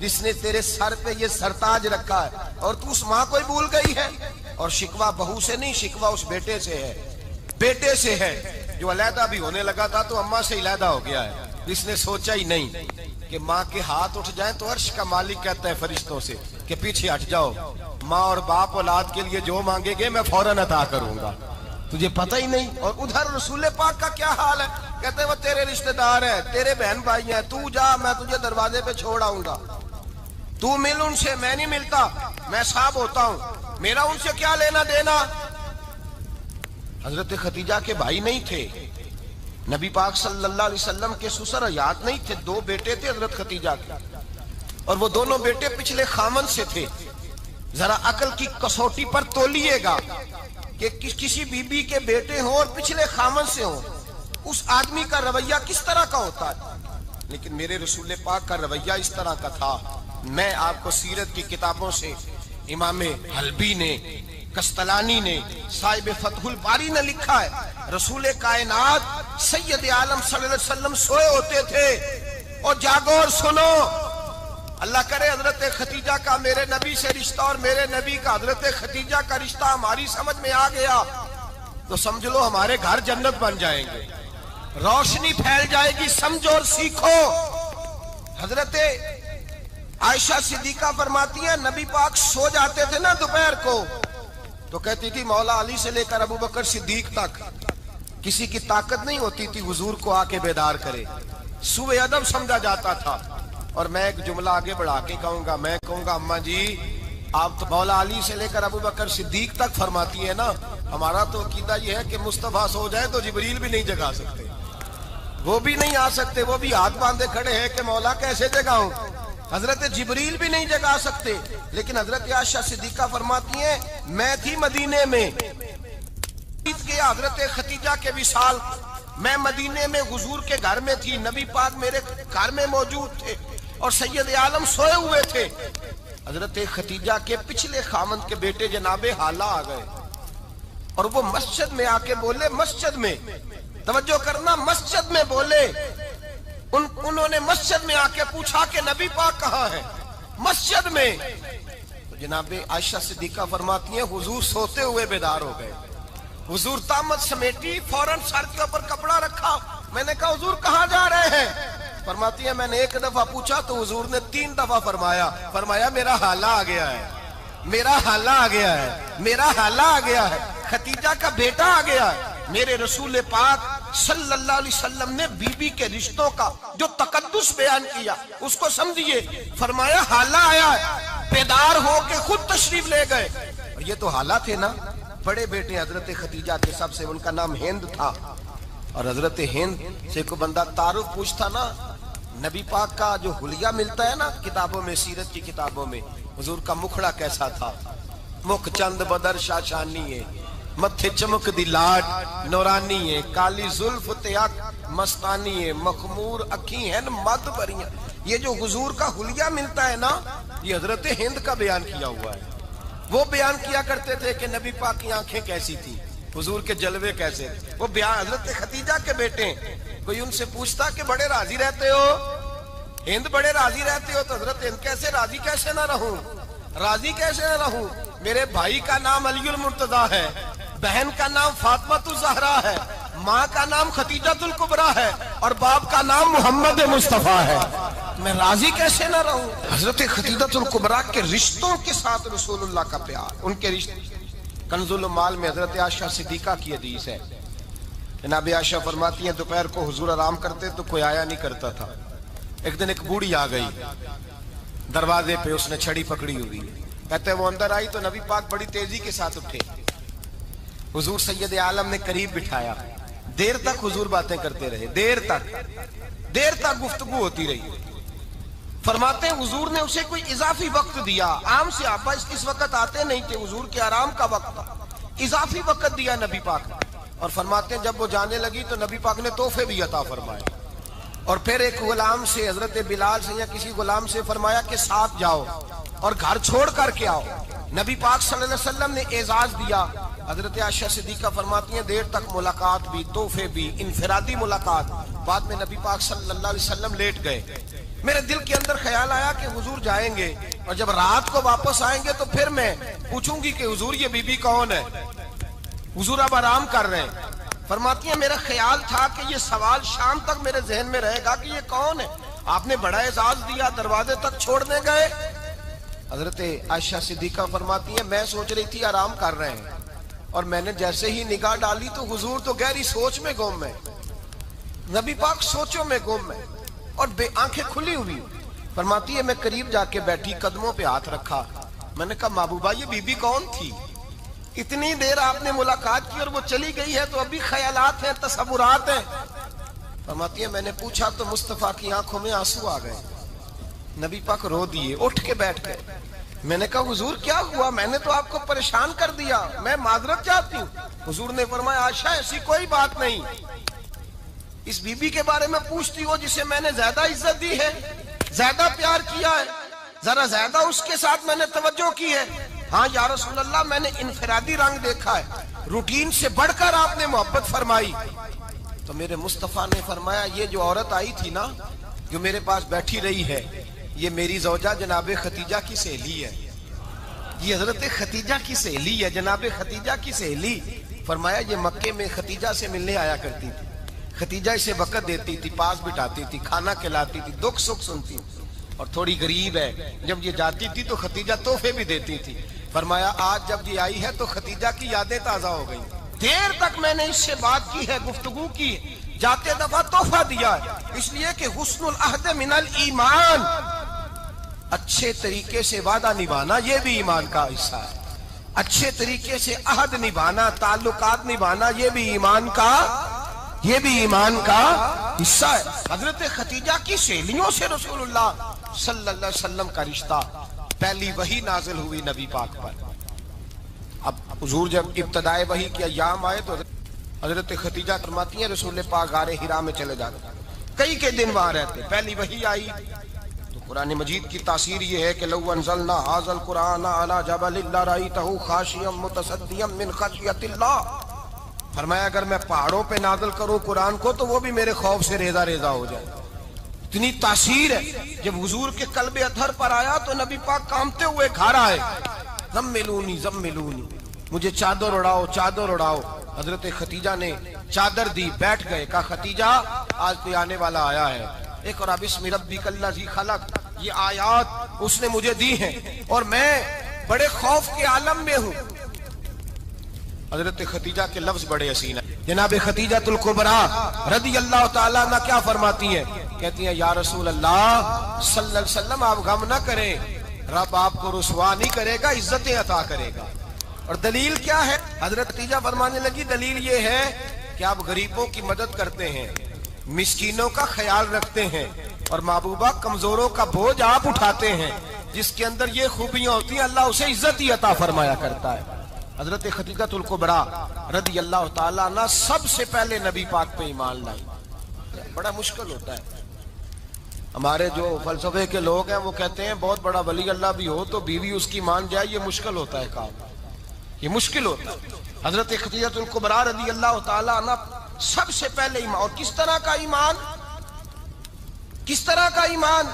جس نے تیرے سر پہ یہ سرتاج رکھا ہے، اور تو اس ماں کو ہی بھول گئی ہے۔ اور شکوہ بہو سے نہیں، شکوہ اس بیٹے سے ہے، بیٹے سے ہے جو علیحدہ بھی ہونے لگا تھا تو اماں سے علیحدہ ہو گیا ہے، جس نے سوچا ہی نہیں کہ ماں کے ہاتھ اٹھ جائیں تو عرش کا مالک کہتا ہے فرشتوں سے کہ پیچھے ہٹ جاؤ، ماں اور باپ اولاد کے لیے جو مانگے گے میں فوراً عطا کروں گا، تجھے پتہ ہی نہیں۔ اور ادھر رسول پاک کا کیا حال ہے؟ کہتے ہیں وہ تیرے رشتہ دار ہیں، تیرے بہن بھائی ہیں، تو جا، میں تجھے دروازے پہ چھوڑ آؤں گا، تو مل ان سے، میں نہیں ملتا، میں صاحب ہوتا ہوں، میرا ان سے کیا لینا دینا۔ حضرت خدیجہ کے بھائی نہیں تھے، نبی پاک صلی اللہ علیہ وسلم کے سسر حیات نہیں تھے، دو بیٹے تھے حضرت خدیجہ کے، اور وہ دونوں بیٹے پچھلے خامن سے تھے۔ ذرا عقل کی کسوٹی پر تولیے گا کہ کسی بی بی کے بیٹے ہوں اور پچھلے خامن سے ہوں، اس آدمی کا رویہ کس طرح کا ہوتا ہے۔ لیکن میرے رسول پاک کا رویہ اس طرح کا تھا۔ میں آپ کو سیرت کی کتابوں سے امام حلبی نے، کستلانی نے، صاحب فتح الباری نے لکھا ہے، رسول کائنات سید عالم صلی اللہ علیہ وسلم سوئے ہوتے تھے اور جاگو اور سنو، اللہ کرے حضرت خدیجہ کا میرے نبی سے رشتہ اور میرے نبی کا حضرت خدیجہ کا رشتہ ہماری سمجھ میں آ گیا تو سمجھ لو ہمارے گھر جنت بن جائیں گے، روشنی پھیل جائے گی، سمجھو اور سیکھو۔ حضرت عائشہ صدیقہ فرماتی ہیں نبی پاک سو جاتے تھے نا دوپہر کو تو کہتی تھی مولا علی سے لے کر ابو بکر صدیق تک کسی کی طاقت نہیں ہوتی تھی حضور کو آ کے بیدار کرے، سوء ادب سمجھا جاتا تھا۔ اور میں ایک جملہ آگے بڑھا کے کہوں گا، میں کہوں گا اماں جی آپ تو مولا علی سے لے کر ابو بکر صدیق تک فرماتی ہیں نا، ہمارا تو عقیدہ یہ ہے کہ مصطفیٰ سو جائے تو جبریل بھی نہیں جگا سکتے، وہ بھی نہیں آ سکتے، وہ بھی ہاتھ باندھے کھڑے ہیں کہ مولا کیسے جگاؤں، حضرت جبریل بھی نہیں جگا سکتے۔ لیکن حضرت عائشہ صدیقہ فرماتی ہیں میں تھی مدینے میں کہ حضرت خدیجہ کے وصال، میں مدینے میں حضور کے گھر میں تھی، نبی پاک میرے گھر میں موجود تھے اور سید عالم سوئے ہوئے تھے۔ حضرت خدیجہ کے پچھلے خامند کے بیٹے جناب حالہ آ گئے اور وہ مسجد میں آ کے بولے، مسجد میں توجہ کرنا، مسجد میں بولے، انہوں نے مسجد میں آ کے پوچھا کہ نبی پاک کہاں ہے، مسجد میں۔ تو جناب عائشہ صدیقہ فرماتی ہیں حضور سوتے ہوئے بیدار ہو گئے، حضور طامت سمیٹی، فوراً سر کے اوپر کپڑا رکھا، میں نے کہا حضور کہاں جا رہے ہیں؟ فرماتی ہے میں نے ایک دفعہ پوچھا تو حضور نے 3 دفعہ فرمایا میرا حالہ آ گیا ہے، میرا حالہ آ گیا ہے، میرا حالہ آ گیا ہے، خدیجہ کا بیٹا آ گیا ہے۔ میرے رسول پاک صلی اللہ علیہ وسلم نے بی بی کے رشتوں کا جو تقدس بیان کیا اس کو سمجھیے، فرمایا حالہ آیا ہے، بیدار ہو کے خود تشریف لے گئے۔ اور یہ تو حالہ تھے نا، بڑے بیٹے حضرت خدیجہ کے سب سے، ان کا نام ہند تھا، اور حضرت ہند سے کوئی بندہ تعارف پوچھتا نا، نبی پاک کا جو حلیہ ملتا ہے نا کتابوں میں، سیرت کی کتابوں میں، حضور کا مکھڑا کیسا تھا، مکھ چند بدر شاشانی ہے، متھے چمک دی لاڈ نورانی ہے، کالی زلف تیاک مستانی ہے، مخمور اکھی ہیں مد بریاں۔ یہ جو حضور کا حلیہ ملتا ہے نا، یہ حضرت ہند کا بیان کیا ہوا ہے۔ وہ بیان کیا کرتے تھے کہ نبی پاک کی آنکھیں کیسی تھی، حضور کے جلوے کیسے تھے، وہ بیان حضرت خدیجہ کے بیٹے ہیں۔ کوئی ان سے پوچھتا کہ بڑے راضی رہتے ہو، ہند بڑے راضی رہتے ہو، تو حضرت ہند کیسے راضی کیسے نہ رہوں، راضی کیسے نہ رہوں، میرے بھائی کا نام علی المرتضیٰ ہے، بہن کا نام فاطمہ الزہرا ہے، ماں کا نام خدیجہ الکبریٰ ہے، اور باپ کا نام محمد مصطفیٰ ہے، میں راضی کیسے نہ رہوں۔ حضرت خدیجہ الکبریٰ کے رشتوں کے ساتھ رسول اللہ کا پیار، ان کے رشتے۔ کنز المال میں حضرت عائشہ صدیقہ کی حدیث ہے، جناب عائشہ فرماتی ہیں دوپہر کو حضور آرام کرتے تو کوئی آیا نہیں کرتا تھا۔ ایک دن ایک بوڑھی آ گئی دروازے پہ، اس نے چھڑی پکڑی ہوئی، کہتے وہ اندر آئی تو نبی پاک بڑی تیزی کے ساتھ اٹھے، حضور سید عالم نے قریب بٹھایا، دیر تک حضور باتیں کرتے رہے، دیر تک گفتگو ہوتی رہی۔ فرماتے ہیں حضور نے اسے کوئی اضافی وقت دیا، عام صحابہ اس وقت آتے نہیں تھے، حضور کے آرام کا وقت تھا، اضافی وقت دیا نبی پاک نے۔ اور فرماتے ہیں جب وہ جانے لگی تو نبی پاک نے تحفے بھی عطا فرمائے، اور پھر ایک غلام سے، حضرت بلال سے یا کسی غلام سے فرمایا کہ ساتھ جاؤ اور گھر چھوڑ کر کے آؤ۔ نبی پاک صلی اللہ علیہ وسلم نے اعزاز دیا۔ حضرت عائشہ صدیقہ فرماتی ہیں دیر تک ملاقات بھی، تحفے بھی، انفرادی ملاقات۔ بعد میں نبی پاک صلی اللہ علیہ وسلم لیٹ گئے، میرے دل کے اندر خیال آیا کہ حضور جائیں گے اور جب رات کو واپس آئیں گے تو پھر میں پوچھوں گی کہ حضور یہ بی بی کون ہے، حضور اب آرام کر رہے ہیں۔ فرماتی ہیں میرا خیال تھا کہ یہ سوال شام تک میرے ذہن میں رہے گا کہ یہ کون ہے، آپ نے بڑا اعزاز دیا، دروازے تک چھوڑنے گئے۔ حضرت عائشہ صدیقہ فرماتی ہیں میں سوچ رہی تھی آرام کر رہے ہیں، اور میں نے جیسے ہی نگاہ ڈالی تو حضور تو گہری سوچ میں گم ہے، نبی پاک سوچوں میں گم ہے اور بے آنکھیں کھلی ہوئی۔ فرماتی ہے میں قریب جا کے بیٹھی، قدموں پہ ہاتھ رکھا، میں نے کہا محبوبہ یہ بی بی کون تھی؟ اتنی دیر آپ نے ملاقات کی اور وہ چلی گئی ہے تو ابھی خیالات ہیں، تصورات ہیں۔ فرماتی ہے میں نے پوچھا تو مصطفیٰ کی آنکھوں میں آنسو آ گئے، نبی پاک رو دیے، اٹھ کے بیٹھ گئے۔ میں نے کہا حضور کیا ہوا؟ میں نے تو آپ کو پریشان کر دیا، میں معذرت چاہتی ہوں۔ حضور نے فرمایا عائشہ ایسی کوئی بات نہیں، اس بی بی کے بارے میں پوچھتی ہو جسے میں نے زیادہ عزت دی ہے، زیادہ پیار کیا ہے، ذرا زیادہ اس کے ساتھ میں نے توجہ کی ہے۔ ہاں یا رسول اللہ میں نے انفرادی رنگ دیکھا ہے، روٹین سے بڑھ کر آپ نے محبت فرمائی۔ تو میرے مصطفیٰ نے فرمایا یہ جو عورت آئی تھی نا، جو میرے پاس بیٹھی رہی ہے، یہ میری زوجہ جناب ختیجہ کی سہیلی ہے، یہ حضرت ختیجہ کی سہیلی ہے، جناب ختیجہ کی سہیلی۔ فرمایا یہ مکے میں ختیجہ سے ملنے آیا کرتی تھی، ختیجہ اسے وقت دیتی تھی، پاس بٹھاتی تھی، کھانا کھلاتی تھی، دکھ سکھ سنتی، اور تھوڑی غریب ہے، جب یہ جاتی تھی تو ختیجہ تحفے بھی دیتی تھی۔ فرمایا آج جب یہ آئی ہے تو ختیجہ کی یادیں تازہ ہو گئی، دیر تک میں نے اس سے بات کی ہے، گفتگو کی، جاتے دفعہ تحفہ دیا ہے، اس لیے کہ حسن العہد من الایمان، اچھے طریقے سے وعدہ نبھانا یہ بھی ایمان کا حصہ ہے، اچھے طریقے سے عہد نبھانا، تعلقات نبھانا یہ بھی ایمان کا حصہ ہے۔ حضرت ختیجہ کی سہیلیوں سے رسول اللہ صلی اللہ علیہ وسلم کا رشتہ، پہلی وحی نازل ہوئی نبی پاک پر۔ اب حضور جب ابتدائے وحی کے ایام آئے تو حضرت ختیجہ فرماتی ہیں رسول پاک غار حرا میں چلے جاتے، کئی کے دن وہاں رہتے، پہلی وحی آئی تو قرآن مجید کی تاثیر یہ ہے کہ لو انزلنا ھذا القرآن علی جبل لرأیتہ خاشعا متصدعا من خشیۃ اللہ، فرمایا اگر میں پہاڑوں پہ نازل کروں قرآن کو تو وہ بھی میرے خوف سے ریزہ ریزہ ہو جائے، اتنی تاثیر ہے۔ جب حضور کے قلب اطہر پر آیا تو نبی پاک کامتے ہوئے گھر آئے، زملونی زملونی، مجھے چادر اڑاؤ چادر اڑاؤ۔ حضرت ختیجہ نے چادر دی، بیٹھ گئے، کہا ختیجہ آج کوئی آنے والا آیا ہے، اقرأ بسم ربک الذی خلق، یہ آیات اس نے مجھے دی ہیں اور میں بڑے خوف کے عالم میں ہوں۔ حضرت ختیجہ کے لفظ بڑے حسین ہیں، جناب ختیجۃ الکبریٰ رضی اللہ تعالیٰ عنہ کیا فرماتی ہیں؟ کہتی ہیں یا رسول اللہ صلی اللہ علیہ وسلم آپ غم نہ کریں، رب آپ کو رسوا نہیں کرے گا، عزتیں عطا کرے گا۔ اور دلیل کیا ہے؟ حضرت ختیجہ فرمانے لگی دلیل یہ ہے کہ آپ غریبوں کی مدد کرتے ہیں، مسکینوں کا خیال رکھتے ہیں، اور محبوبہ کمزوروں کا بوجھ آپ اٹھاتے ہیں، جس کے اندر یہ خوبیاں ہوتی ہیں اللہ اسے عزت ہی عطا فرمایا کرتا ہے۔ حضرت ختیجۃ الکبریٰ رضی اللہ تعالیٰ عنہ سب سے پہلے نبی پاک پہ ایمان لائی۔ بڑا مشکل ہوتا ہے، ہمارے جو فلسفے کے لوگ ہیں وہ کہتے ہیں بہت بڑا ولی اللہ بھی ہو تو بیوی اس کی مان جائے، یہ مشکل ہوتا ہے کام، یہ مشکل ہوتا ہے۔ حضرت ختیجۃ الکبریٰ رضی اللہ تعالیٰ عنہ سب سے پہلے ایمان، اور کس طرح کا ایمان؟ کس طرح کا ایمان؟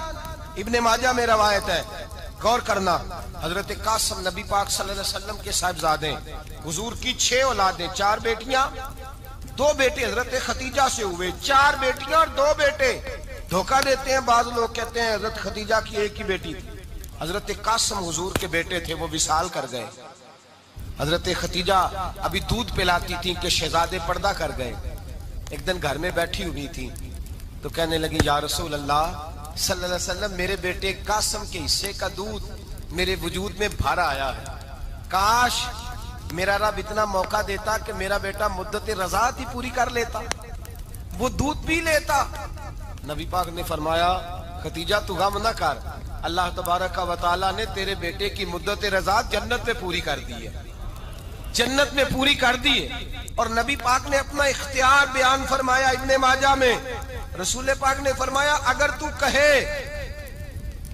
ابن ماجہ میں روایت ہے، غور کرنا، حضرت قاسم نبی پاک صلی اللہ علیہ وسلم کے صاحبزادے، حضور کی 6 اولادیں، 4 بیٹیاں 2 بیٹے حضرت ختیجہ سے ہوئے، 4 بیٹیاں اور 2 بیٹے۔ دھوکہ دیتے ہیں بعض لوگ، کہتے ہیں حضرت ختیجہ کی ایک ہی بیٹی تھی، حضرت قاسم حضور کے بیٹے تھے، وہ وصال کر گئے۔ حضرت ختیجہ ابھی دودھ پلاتی تھی کہ شہزادے پردہ کر گئے، ایک دن گھر میں بیٹھی ہوئی تھی تو کہنے لگی یا رسول اللہ صلی اللہ علیہ وسلم میرے بیٹے قاسم کے حصے کا دودھ میرے وجود میں بھر آیا ہے، کاش میرا رب اتنا موقع دیتا کہ میرا بیٹا مدت رضاعت ہی پوری کر لیتا، وہ دودھ پی لیتا۔ نبی پاک نے فرمایا ختیجہ تو غم نہ کر، اللہ تبارک و تعالیٰ نے تیرے بیٹے کی مدت رضاعت جنت میں پوری کر دی ہے، جنت میں پوری کر دی ہے۔ اور نبی پاک نے اپنا اختیار بیان فرمایا ابن ماجہ میں، رسول پاک نے فرمایا اگر تو کہے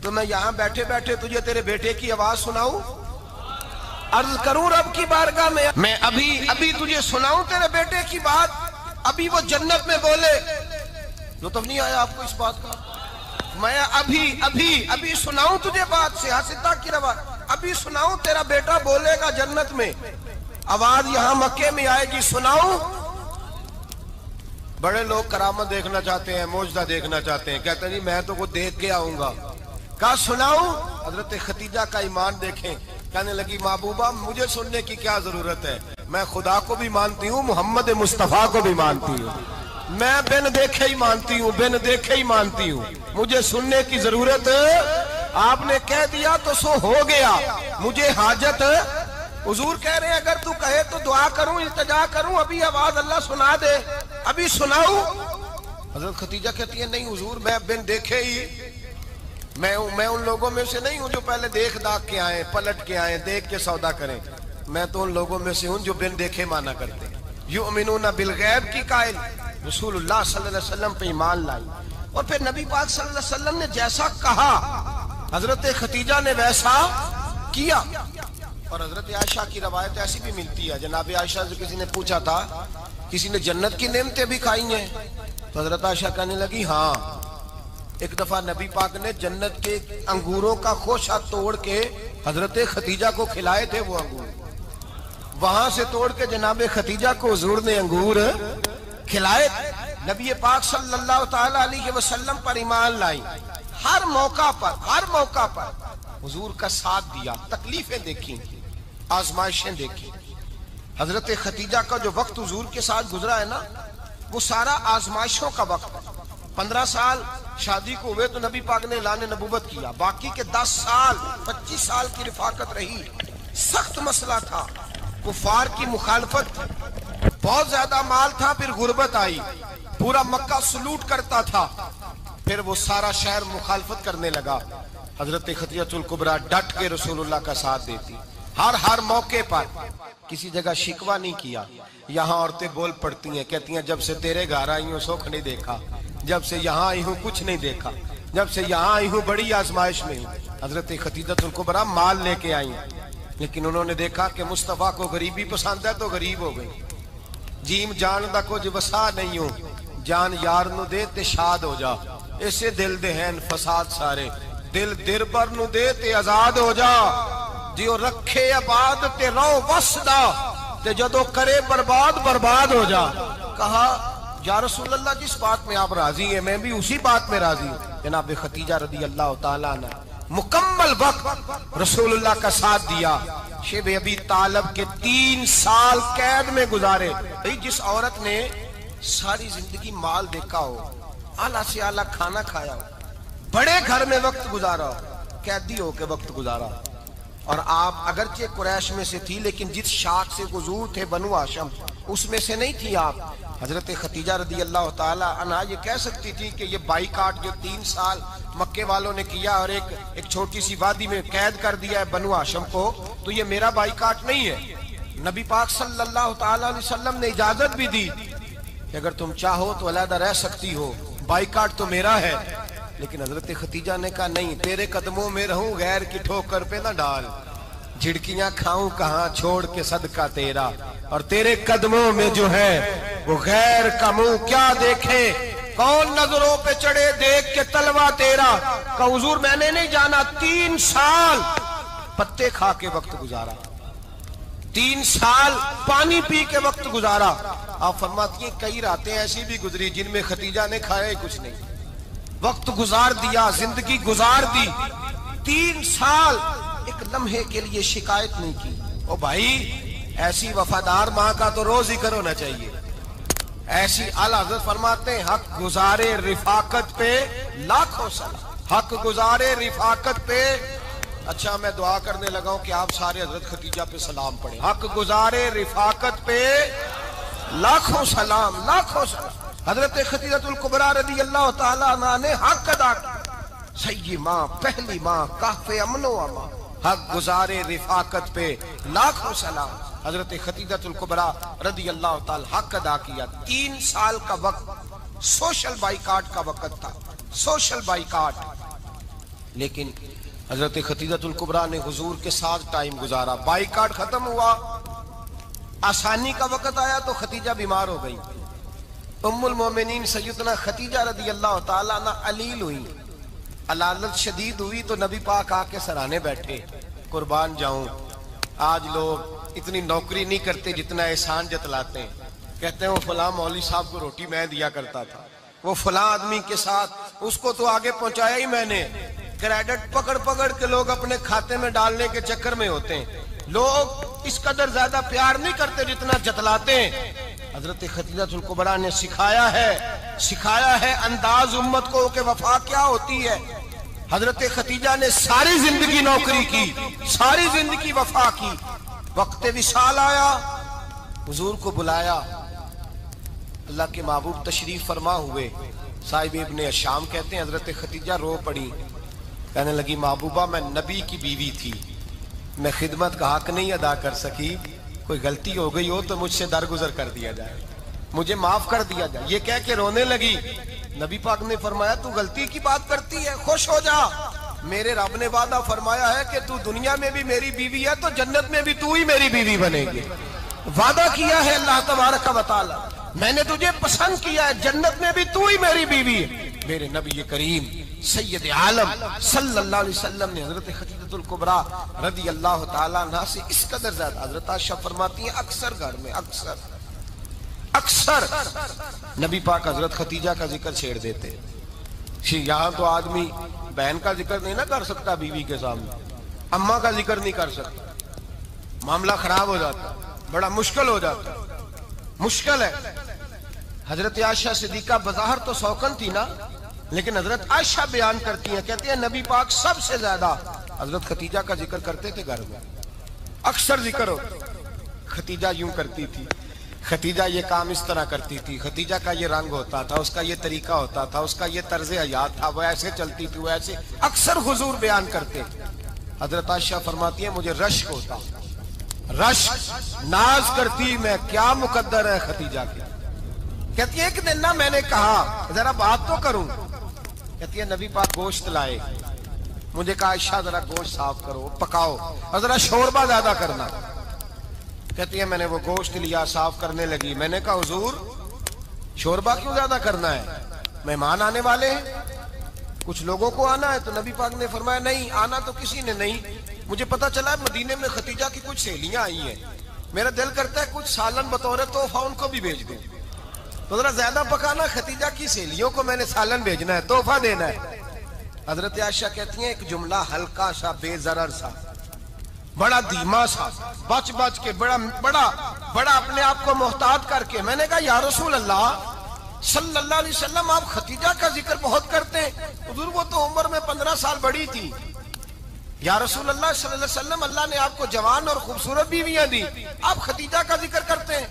تو میں یہاں بیٹھے بیٹھے تجھے تیرے بیٹے کی آواز سناؤں، عرض کروں رب کی بارگاہ میں ابھی تجھے سناؤں تیرے بیٹے کی بات، ابھی وہ جنت میں بولے۔ لطف نہیں آیا آپ کو اس بات کا؟ میں ابھی سناؤں تجھے بات سیاستہ کی روا، ابھی سناؤں تیرا بیٹا بولے گا جنت میں، آواز یہاں مکے میں آئے گی، سناؤں؟ بڑے لوگ کرامت دیکھنا چاہتے ہیں، معجزہ دیکھنا چاہتے ہیں، کہتے ہیں جی میں تو وہ دیکھ کے آؤں گا، کہا سناؤں؟ حضرت خدیجہ کا ایمان دیکھیں، کہنے لگی محبوبہ مجھے سننے کی کیا ضرورت ہے، میں خدا کو بھی مانتی ہوں، محمد مصطفیٰ کو بھی مانتی ہوں، میں بن دیکھے ہی مانتی ہوں، بن دیکھے ہی مانتی ہوں، مجھے سننے کی ضرورت آپ نے کہہ دیا تو سو ہو گیا، مجھے حاجت حضور کہہ رہے ہیں اگر تو کہے تو دعا کروں، التجا کروں، ابھی آواز اللہ سنا دے، ابھی سناؤں؟ حضرت خدیجہ کہتی ہے نہیں حضور میں بن دیکھے ہی، میں ان لوگوں میں سے نہیں ہوں جو پہلے دیکھ داکھ کے آئیں، پلٹ کے آئیں، دیکھ کے سودا کریں، میں تو ان لوگوں میں سے ہوں جو بن دیکھے مانا کرتے ہیں، یؤمنون بالغیب کی قائل، رسول اللہ صلی اللہ علیہ وسلم پہ ایمان لائی، اور پھر نبی پاک صلی اللہ علیہ وسلم نے جیسا کہا حضرت خدیجہ نے ویسا کیا۔ اور حضرت عائشہ کی روایت ایسی بھی ملتی ہے، جناب عائشہ سے کسی نے پوچھا تھا کسی نے جنت کی نعمتیں بھی کھائی ہیں؟ تو حضرت عائشہ کہنے لگی ہاں، ایک دفعہ نبی پاک نے جنت کے انگوروں کا خوشہ توڑ کے حضرت خدیجہ کو کھلائے تھے، وہ انگور وہاں سے توڑ کے جناب خدیجہ کو حضور نے انگور کھلائے تھے۔ نبی پاک صلی اللہ تعالی علیہ وسلم پر ایمان لائی، ہر موقع پر حضور کا ساتھ دیا، تکلیفیں دیکھی، آزمائشیں دیکھی۔ حضرت خدیجہ کا جو وقت حضور کے ساتھ گزرا ہے نا، وہ سارا آزمائشوں کا وقت۔ 15 سال شادی کو ہوئے تو نبی پاک نے اعلان نبوت کیا، باقی کے 10 سال 25 سال کی رفاقت رہی، سخت مسئلہ تھا، کفار کی مخالفت، بہت زیادہ مال تھا، پھر غربت آئی، پورا مکہ سلوٹ کرتا تھا، پھر وہ سارا شہر مخالفت کرنے لگا، حضرت خدیجہ الکبریٰ ڈٹ کے رسول اللہ کا ساتھ دیتی، ہر موقع پر کسی جگہ شکوہ نہیں کیا۔ یہاں عورتیں بول پڑتی ہیں، کہتی ہیں جب سے تیرے گھر آئی ہوں سکھ نہیں دیکھا، جب سے یہاں آئی ہوں کچھ نہیں دیکھا، جب سے یہاں آئی ہوں بڑی آزمائش میں ہوں۔ حضرت خدیجہ الکبریٰ مال لے کے آئی ہیں، لیکن انہوں نے دیکھا کہ مصطفیٰ کو غریبی پسند ہے تو غریب ہو گئی، جیم جان دا کچھ وسا نہیں ہوں، جان یار نو دے تے شاد ہو جا، اسے دل دے ہیں فساد سارے، دل دربر نو دے تے آزاد ہو جا، جیو رکھے آباد تے رو وسدا تے جدو کرے برباد ہو جا۔ کہا یا رسول اللہ جس بات میں آپ راضی ہیں میں بھی اسی بات میں راضی ہوں۔ جناب خدیجہ رضی اللہ تعالیٰ عنہ مکمل وقت رسول اللہ کا ساتھ دیا۔ شیب ابی طالب کے 3 سال قید میں گزارے۔ جس عورت نے ساری زندگی مال دیکھا ہو، اعلیٰ سے اعلیٰ کھانا کھایا ہو، بڑے گھر میں وقت گزارا ہو، قیدی ہو کے وقت گزارا، اور آپ اگرچہ قریش میں سے تھی لیکن جس شاخ سے گزور تھے بنو ہاشم اس میں سے نہیں تھی آپ۔ حضرت خدیجہ رضی اللہ تعالی عنہ یہ کہہ سکتی تھی کہ یہ بائیکاٹ جو 3 سال مکے والوں نے کیا اور ایک چھوٹی سی وادی میں قید کر دیا ہے بنو ہاشم کو، تو یہ میرا بائیکاٹ نہیں ہے۔ نبی پاک صلی اللہ تعالی علیہ وسلم نے اجازت بھی دی کہ اگر تم چاہو تو علیحدہ رہ سکتی ہو، بائیکاٹ تو میرا ہے۔ لیکن حضرت خدیجہ نے کہا نہیں، تیرے قدموں میں رہوں، غیر کی ٹھوکر پہ نہ ڈال، جھڑکیاں کھاؤں کہاں چھوڑ کے صدقہ تیرا، اور تیرے قدموں میں جو ہے وہ غیر کا منہ کیا دیکھے، کون نظروں پہ چڑھے دیکھ کے تلوا تیرا۔ کہ حضور میں نے نہیں جانا، 3 سال پتے کھا کے وقت گزارا، 3 سال پانی پی کے وقت گزارا۔ آپ فرماتی ہیں کئی راتیں ایسی بھی گزری جن میں خدیجہ نے کھایا ہی کچھ نہیں، وقت گزار دیا، زندگی گزار دی۔ 3 سال ایک لمحے کے لیے شکایت نہیں کی۔ او بھائی ایسی وفادار ماں کا تو روز ذکر ہونا چاہیے۔ ایسی اعلیٰ حضرت فرماتے ہیں حق گزارے رفاقت پہ لاکھوں سلام، حق گزارے رفاقت پہ۔ اچھا میں دعا کرنے لگا ہوں کہ آپ سارے حضرت خدیجہ پہ سلام پڑھیں۔ حق گزارے رفاقت پہ لاکھوں سلام، لاکھوں سلام۔ حضرت خدیجہ الکبریٰ رضی اللہ تعالیٰ عنہ نے حق ادا کیا، سیدی ماں، پہلی ماں، کہف امن و امان، حق گزارے رفاقت پہ لاکھوں سلام۔ حضرت خدیجہ الکبریٰ رضی اللہ تعالی حق ادا کیا۔ 3 سال کا وقت سوشل بائیکاٹ کا وقت تھا، سوشل بائیکاٹ، لیکن حضرت خدیجہ الکبریٰ نے حضور کے ساتھ ٹائم گزارا۔ بائیکاٹ ختم ہوا، آسانی کا وقت آیا تو خدیجہ بیمار ہو گئی۔ ام المومنین سیدنا خدیجہ رضی اللہ تعالیٰ عنہ علیل ہوئی، علالت شدید ہوئی تو نبی پاک آ کے سرانے بیٹھے، قربان جاؤں آج لوگ اتنی نوکری نہیں کرتے جتنا احسان جتلاتے ہیں. کہتے ہیں وہ فلاں مولوی صاحب کو روٹی میں دیا کرتا تھا، وہ فلاں آدمی کے ساتھ اس کو تو آگے پہنچایا ہی میں نے. کریڈٹ پکڑ پکڑ کے لوگ اپنے کھاتے میں ڈالنے کے چکر میں ہوتے ہیں. لوگ اس قدر زیادہ پیار نہیں کرتے جتنا جتلاتے ہیں. حضرت خدیجہ الکبریٰ نے سکھایا ہے انداز امت کو کہ وفا کیا ہوتی ہے. حضرت خدیجہ نے ساری زندگی نوکری کی، ساری زندگی وفا کی. وقت وصال آیا، حضور کو بلایا، اللہ کے محبوب تشریف فرما ہوئے. صاحب ابن الشام کہتے ہیں حضرت خدیجہ رو پڑی، کہنے لگی محبوبہ میں نبی کی بیوی تھی، میں خدمت کا حق نہیں ادا کر سکی، کوئی غلطی ہو گئی ہو تو مجھ سے درگزر کر دیا جائے، مجھے معاف کر دیا جائے. یہ کہہ کے رونے لگی. نبی پاک نے فرمایا تو غلطی کی بات کرتی ہے، خوش ہو جا، میرے رب نے وعدہ فرمایا ہے کہ تو دنیا میں بھی میری بیوی ہے تو جنت میں بھی تو ہی میری بیوی بنے گی. وعدہ کیا ہے اللہ تبارک و تعالی، میں نے تجھے پسند کیا ہے، جنت میں بھی تو ہی میری بیوی ہے. میرے نبی کریم سید عالم صلی اللہ علیہ وسلم نے حضرت خدیجہ الکبریٰ رضی اللہ تعالیٰ عنہ سے اس قدر زیادہ، حضرت عائشہ فرماتی ہیں اکثر گھر میں اکثر نبی پاک حضرت خدیجہ کا ذکر چھیڑ دیتے. یہاں تو آدمی بہن کا ذکر نہیں نہ کر سکتا بیوی کے سامنے، اماں کا ذکر نہیں کر سکتا، معاملہ خراب ہو جاتا، بڑا مشکل ہو جاتا، مشکل ہے. حضرت عائشہ صدیقہ بظاہر تو سوکن تھی نا، لیکن حضرت عائشہ بیان کرتی ہیں، کہتی ہیں نبی پاک سب سے زیادہ حضرت خدیجہ کا ذکر کرتے تھے گھر میں، اکثر ذکر ہو. خدیجہ یوں کرتی تھی، خدیجہ یہ کام اس طرح کرتی تھی، خدیجہ کا یہ رنگ ہوتا تھا، اس کا یہ طریقہ ہوتا تھا، اس کا یہ طرز حیات تھا، وہ ایسے چلتی تھی، وہ ایسے اکثر حضور بیان کرتے. حضرت عائشہ فرماتی ہیں مجھے رشک ہوتا، رشک، ناز کرتی میں کیا مقدر ہے خدیجہ کی. کہتی ہے ایک دن نہ میں نے کہا ذرا بات تو کروں، کہتی ہے نبی پاک گوشت لائے، مجھے کہا عائشہ ذرا گوشت صاف کرو، پکاؤ اور ذرا شوربہ زیادہ کرنا. کہتی ہے میں نے وہ گوشت لیا، صاف کرنے لگی. میں نے کہا حضور شوربہ کیوں زیادہ کرنا ہے، مہمان آنے والے ہیں، کچھ لوگوں کو آنا ہے. تو نبی پاک نے فرمایا نہیں، آنا تو کسی نے نہیں، مجھے پتا چلا مدینے میں خدیجہ کی کچھ سہیلیاں آئی ہیں، میرا دل کرتا ہے کچھ سالن بطور تحفہ ان کو بھی بھیج دوں، تو ذرا زیادہ پکانا، خدیجہ کی سہیلیوں کو میں نے سالن بھیجنا ہے، تحفہ دینا ہے. حضرت عائشہ کہتی ہیں ایک جملہ ہلکا سا، بے ضرر سا، بڑا دھیما سا، بچ کے بڑا اپنے آپ کو محتاط کر کے میں نے کہا یا رسول اللہ صلی اللہ علیہ وسلم آپ خدیجہ کا ذکر بہت کرتے ہیں، حضور وہ تو عمر میں 15 سال بڑی تھی. یا رسول اللہ صلی اللہ علیہ وسلم اللہ نے آپ کو جوان اور خوبصورت بیویاں دی، آپ خدیجہ کا ذکر کرتے ہیں.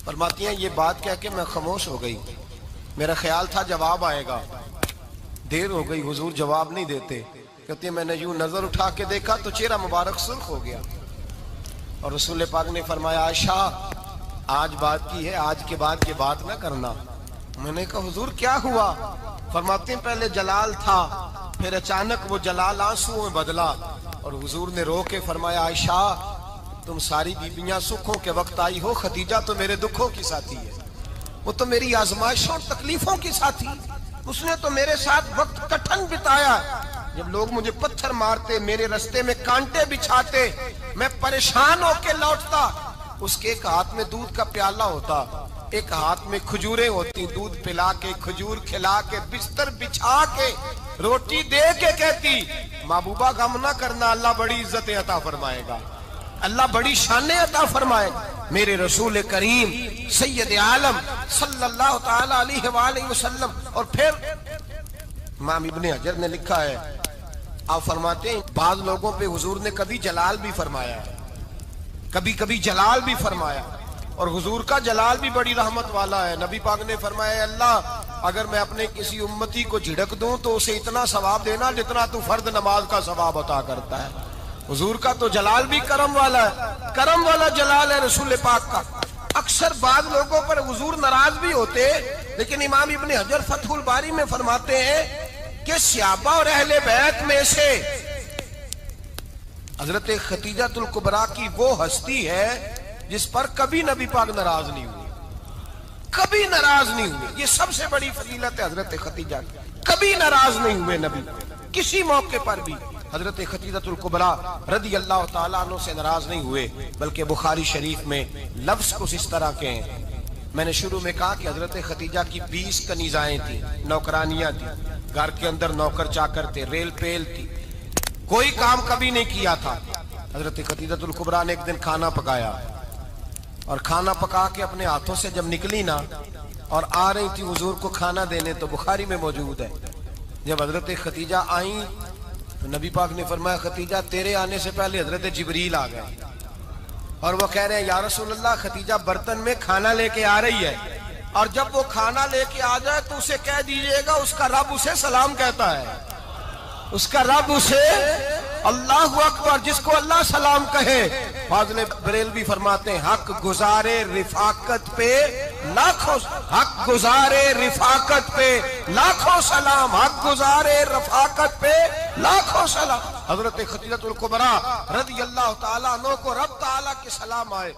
فرماتی ہیں یہ بات کہہ کے میں خاموش ہو گئی، میرا خیال تھا جواب آئے گا، دیر ہو گئی، حضور جواب نہیں دیتے. کہتے ہیں میں نے یوں نظر اٹھا کے دیکھا تو چہرہ مبارک سرخ ہو گیا، اور رسول پاک نے فرمایا عائشہ آج بات کی ہے، آج کے بعد یہ بات نہ کرنا. میں نے کہا حضور کیا ہوا؟ فرماتے ہیں پہلے جلال تھا، پھر اچانک وہ جلال آنسو میں بدلا، اور حضور نے رو کے فرمایا عائشہ تم ساری بیویاں سکھوں کے وقت آئی ہو، خدیجہ تو میرے دکھوں کی ساتھی ہے، وہ تو میری آزمائشوں اور تکلیفوں کی ساتھی، اس نے تو میرے ساتھ وقت کٹھن بتایا. جب لوگ مجھے پتھر مارتے، میرے رستے میں کانٹے بچھاتے، میں پریشان ہو کے لوٹتا، اس کے ایک ہاتھ میں دودھ کا پیالہ ہوتا، ایک ہاتھ میں کھجوریں ہوتی، دودھ پلا کے، کھجور کھلا کے، بستر بچھا کے، روٹی دے کے کہتی محبوبہ غم نہ کرنا، اللہ بڑی عزتیں عطا فرمائے گا، اللہ بڑی شانیں عطا فرمائے گا. میرے رسول کریم سید عالم صلی اللہ تعالی علیہ وآلہ وسلم. اور پھر امام ابن حجر نے لکھا ہے، آپ فرماتے ہیں بعض لوگوں پہ حضور نے کبھی جلال بھی فرمایا، کبھی جلال بھی فرمایا، اور حضور کا جلال بھی بڑی رحمت والا ہے. نبی پاک نے فرمایا اللہ اگر میں اپنے کسی امتی کو جھڑک دوں تو اسے اتنا ثواب دینا جتنا تو فرض نماز کا ثواب عطا کرتا ہے. حضور کا تو جلال بھی کرم والا ہے، کرم والا جلال ہے رسول پاک کا. اکثر بعض لوگوں پر حضور ناراض بھی ہوتے، لیکن امام ابن حجر فتح الباری میں فرماتے ہیں کہ صحابہ اور اہل بیت میں سے حضرت خدیجہ الکبریٰ کی وہ ہستی ہے جس پر کبھی نبی پاک ناراض نہیں ہوئے، کبھی ناراض نہیں ہوئے. یہ سب سے بڑی فضیلت ہے حضرت خدیجہ کی. کبھی ناراض نہیں ہوئے نبی، کسی موقع پر بھی حضرت خدیجہ الکبریٰ رضی اللہ تعالیٰ عنہ سے ناراض نہیں ہوئے، بلکہ بخاری شریف میں لفظ کچھ اس طرح کے ہیں۔ میں نے شروع میں کہا کہ حضرت خدیجہ کی 20 کنیزائیں تھیں، نوکرانیاں تھیں، گھر کے اندر نوکر چاکر تھے، ریل پیل تھی، کوئی کام کبھی نہیں کیا تھا۔ حضرت خدیجہ الکبریٰ نے ایک دن کھانا پکایا، اور کھانا پکا کے اپنے ہاتھوں سے جب نکلی نا اور آ رہی تھی حضور کو کھانا دینے، تو بخاری میں موجود ہے جب حضرت خدیجہ آئیں تو نبی پاک نے فرمایا خدیجہ تیرے آنے سے پہلے حضرت جبریل آ گئے، اور وہ کہہ رہے ہیں یا رسول اللہ خدیجہ برتن میں کھانا لے کے آ رہی ہے، اور جب وہ کھانا لے کے آ جائے تو اسے کہہ دیجئے گا اس کا رب اسے سلام کہتا ہے، اس کا رب اسے اللہ اکبر، جس کو اللہ سلام کہے۔ فاضل بریلوی فرماتے ہیں حق گزارے رفاقت پہ لاکھوں، حق گزارے رفاقت پہ لاکھوں سلام، حق گزارے رفاقت پہ لاکھوں سلام۔ حضرت خدیجہ الکبریٰ رضی اللہ تعالیٰ عنہ کو رب تعالیٰ کے سلام آئے۔